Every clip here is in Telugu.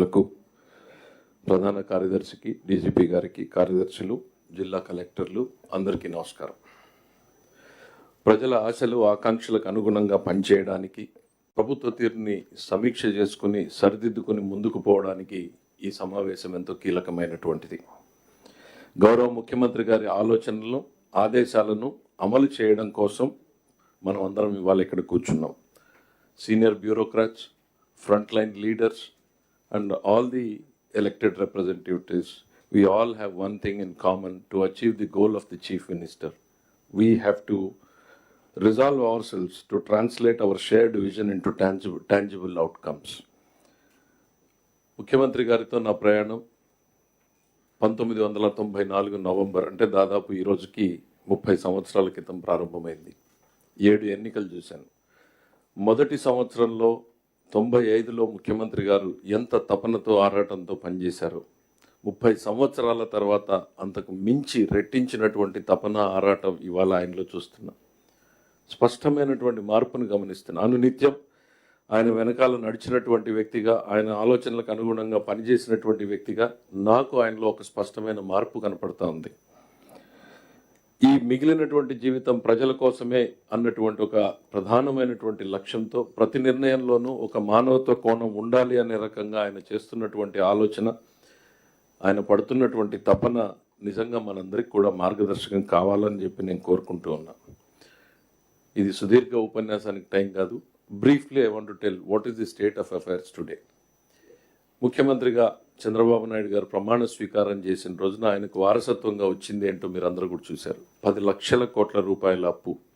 లకు ప్రధాన కార్యదర్శికి, డీజీపీ గారికి, కార్యదర్శులు, జిల్లా కలెక్టర్లు అందరికీ నమస్కారం. ప్రజల ఆశలు ఆకాంక్షలకు అనుగుణంగా పనిచేయడానికి, ప్రభుత్వ తీరుని సమీక్ష చేసుకుని సరిదిద్దుకుని ముందుకు పోవడానికి ఈ సమావేశం ఎంతో కీలకమైనటువంటిది. గౌరవ ముఖ్యమంత్రి గారి ఆలోచనలను, ఆదేశాలను అమలు చేయడం కోసం మనం అందరం ఇవాళ ఇక్కడ కూర్చున్నాం. Senior bureaucrats, front line leaders and all the elected representatives, we all have one thing in common: to achieve the goal of the Chief Minister. We have to resolve ourselves to translate our shared vision into tangible outcomes. ముఖ్యమంత్రి గారితో నా ప్రయాణం 1994 నవంబర్, అంటే దాదాపు ఈ రోజుకి 30 సంవత్సరాల క్రితం ప్రారంభమైంది. 7 ఎన్నికలు చూశాను. మొదటి సంవత్సరంలో 95లో ముఖ్యమంత్రి గారు ఎంత తపనతో, ఆరాటంతో పనిచేశారు. 30 సంవత్సరాల తర్వాత అంతకు మించి రెట్టించినటువంటి తపన, ఆరాటం ఇవాళ ఆయనలో చూస్తున్నా. స్పష్టమైనటువంటి మార్పును గమనిస్తున్నా. అనునిత్యం ఆయన వెనకాల నడిచినటువంటి వ్యక్తిగా, ఆయన ఆలోచనలకు అనుగుణంగా పనిచేసినటువంటి వ్యక్తిగా నాకు ఆయనలో ఒక స్పష్టమైన మార్పు కనపడతా ఉంది. ఈ మిగిలినటువంటి జీవితం ప్రజల కోసమే అన్నటువంటి ఒక ప్రధానమైనటువంటి లక్ష్యంతో ప్రతి నిర్ణయంలోనూ ఒక మానవత్వ కోణం ఉండాలి అనే రకంగా ఆయన చేస్తున్నటువంటి ఆలోచన, ఆయన పడుతున్నటువంటి తపన నిజంగా మనందరికీ కూడా మార్గదర్శకం కావాలని చెప్పి నేను కోరుకుంటూ ఉన్నా. ఇది సుదీర్ఘ ఉపన్యాసానికి టైం కాదు. Briefly I want to tell what is the state of affairs today. ముఖ్యమంత్రిగా చంద్రబాబు నాయుడు గారు ప్రమాణ స్వీకారం చేసిన రోజున ఆయనకు వారసత్వంగా వచ్చింది ఏంటో మీరు అందరూ కూడా చూశారు. 10 లక్షల కోట్ల రూపాయల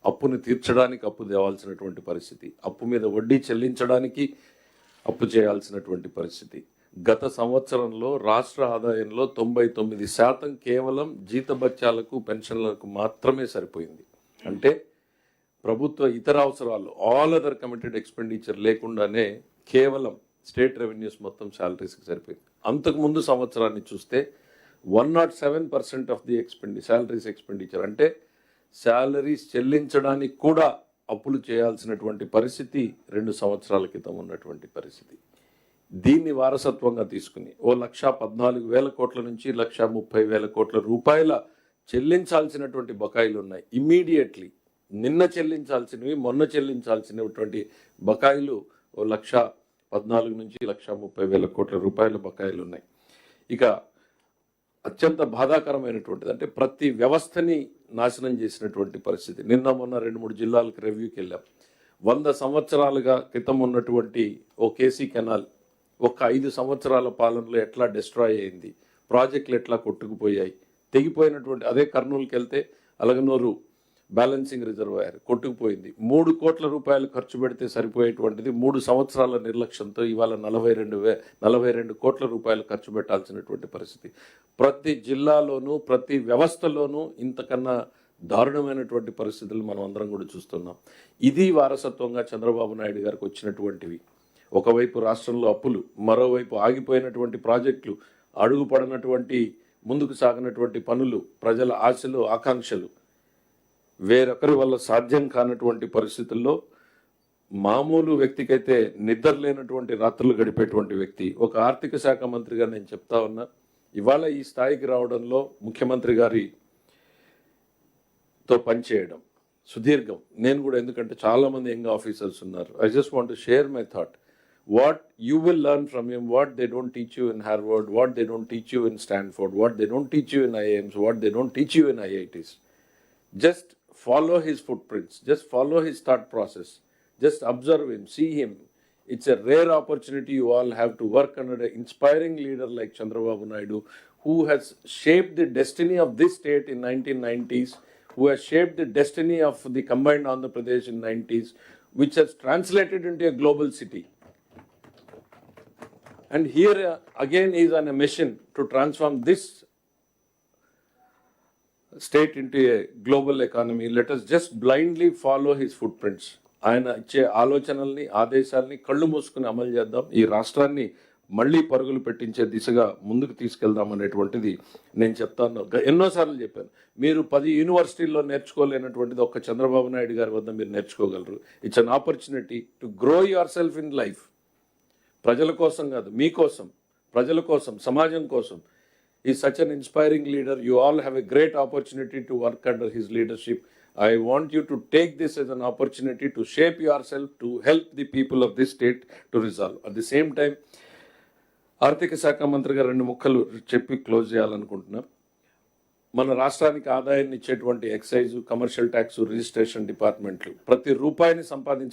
అప్పుని తీర్చడానికి అప్పు తేవాల్సినటువంటి పరిస్థితి, అప్పు మీద వడ్డీ చెల్లించడానికి అప్పు చేయాల్సినటువంటి పరిస్థితి. గత సంవత్సరంలో రాష్ట్ర ఆదాయంలో 99% కేవలం జీతభత్యాలకు, పెన్షన్లకు మాత్రమే సరిపోయింది. అంటే ప్రభుత్వ ఇతర అవసరాలు, ఆల్ అదర్ కమిటెడ్ ఎక్స్పెండిచర్ లేకుండానే కేవలం స్టేట్ రెవెన్యూస్ మొత్తం శాలరీస్కి సరిపోయింది. అంతకుముందు సంవత్సరాన్ని చూస్తే 107% ఆఫ్ ది శాలరీస్ ఎక్స్పెండిచర్, అంటే శాలరీస్ చెల్లించడానికి కూడా అప్పులు చేయాల్సినటువంటి పరిస్థితి 2 సంవత్సరాల క్రితం ఉన్నటువంటి పరిస్థితి. దీన్ని వారసత్వంగా తీసుకుని 1,14,000 కోట్ల నుంచి 1,30,000 కోట్ల రూపాయల చెల్లించాల్సినటువంటి బకాయిలు ఉన్నాయి. ఇమ్మీడియట్లీ నిన్న చెల్లించాల్సినవి, మొన్న చెల్లించాల్సినటువంటి బకాయిలు 1,14,000 నుంచి 1,30,000 కోట్ల రూపాయల బకాయిలు ఉన్నాయి. ఇక అత్యంత బాధాకరమైనటువంటిది అంటే ప్రతి వ్యవస్థని నాశనం చేసినటువంటి పరిస్థితి. నిన్న మొన్న 2-3 జిల్లాలకు రివ్యూకి వెళ్ళాం. 100 సంవత్సరాలుగా క్రితం ఉన్నటువంటి ఓ కేసీ కెనాల్ ఒక 5 సంవత్సరాల పాలనలో ఎట్లా డిస్ట్రాయ్ అయింది, ప్రాజెక్టులు ఎట్లా కొట్టుకుపోయాయి, తెగిపోయినటువంటి, అదే కర్నూలుకి వెళ్తే అలగనూరు బ్యాలెన్సింగ్ రిజర్వాయర్ కొట్టుకుపోయింది. 3 కోట్ల రూపాయలు ఖర్చు పెడితే సరిపోయేటువంటిది 3 సంవత్సరాల నిర్లక్ష్యంతో ఇవాళ 42 కోట్ల రూపాయలు ఖర్చు పెట్టాల్సినటువంటి పరిస్థితి. ప్రతి జిల్లాలోనూ, ప్రతి వ్యవస్థలోనూ ఇంతకన్నా దారుణమైనటువంటి పరిస్థితులు మనం అందరం కూడా చూస్తున్నాం. ఇది వారసత్వంగా చంద్రబాబు నాయుడు గారికి వచ్చినటువంటివి. ఒకవైపు రాష్ట్రంలో అప్పులు, మరోవైపు ఆగిపోయినటువంటి ప్రాజెక్టులు, అడుగుపడినటువంటి, ముందుకు సాగినటువంటి పనులు, ప్రజల ఆశలు, ఆకాంక్షలు, వేరొకరి వల్ల సాధ్యం కానటువంటి పరిస్థితుల్లో మామూలు వ్యక్తికైతే నిద్ర లేనటువంటి రాత్రులు గడిపేటువంటి వ్యక్తి, ఒక ఆర్థిక శాఖ మంత్రిగా నేను చెప్తా ఉన్నా, ఇవాళ ఈ స్థాయికి రావడంలో ముఖ్యమంత్రి గారితో పనిచేయడం సుదీర్ఘం. నేను కూడా, ఎందుకంటే చాలామంది యంగ్ ఆఫీసర్స్ ఉన్నారు. I just want to share my thought. What you will learn from him, what they don't teach you in Harvard, what they don't teach you in Stanford, what they don't teach you in IIMs, what they don't teach you in IITs. Just follow his footprints, just follow his thought process, just observe him, see him. It's a rare opportunity. You all have to work under an inspiring leader like Chandrababu Naidu, who has shaped the destiny of this state in 1990s, who has shaped the destiny of the combined Andhra Pradesh in 90s, which has translated into a global city. And here again is on a mission to transform this state into a global economy. Let us just blindly follow his footprints. ఆయన ఇచ్చే ఆలోచనల్ని, ఆదేశాలని కళ్ళు మూసుకుని అమలు చేద్దాం. ఈ రాష్ట్రాన్ని మళ్ళీ పరుగులు పెట్టించే దిశగా ముందుకు తీసుకెళ్దాం అనేటువంటిది నేను చెప్తాను. ఎన్నోసార్లు చెప్పాను, మీరు 10 యూనివర్సిటీల్లో నేర్చుకోలేనటువంటిది ఒక్క చంద్రబాబు నాయుడు గారి వద్ద మీరు నేర్చుకోగలరు. It's an opportunity to grow yourself in life. ప్రజల కోసం కాదు, మీకోసం, ప్రజల కోసం, సమాజం కోసం. Is such an inspiring leader. You all have a great opportunity to work under his leadership. I want you to take this as an opportunity to shape yourself to help the people of this state to resolve. At the same time, ఆర్థిక శాఖ మంత్రిగా 2 ముక్కలు చెప్పి క్లోజ్ చేయాలనుకుంటున్నా. మన రాష్ట్రానికి ఆదాయాన్ని ఇచ్చేటువంటి ఎక్సైజ్, కమర్షియల్ ట్యాక్స్, రిజిస్ట్రేషన్ డిపార్ట్మెంట్లు ప్రతి రూపాయిని సంపాదించ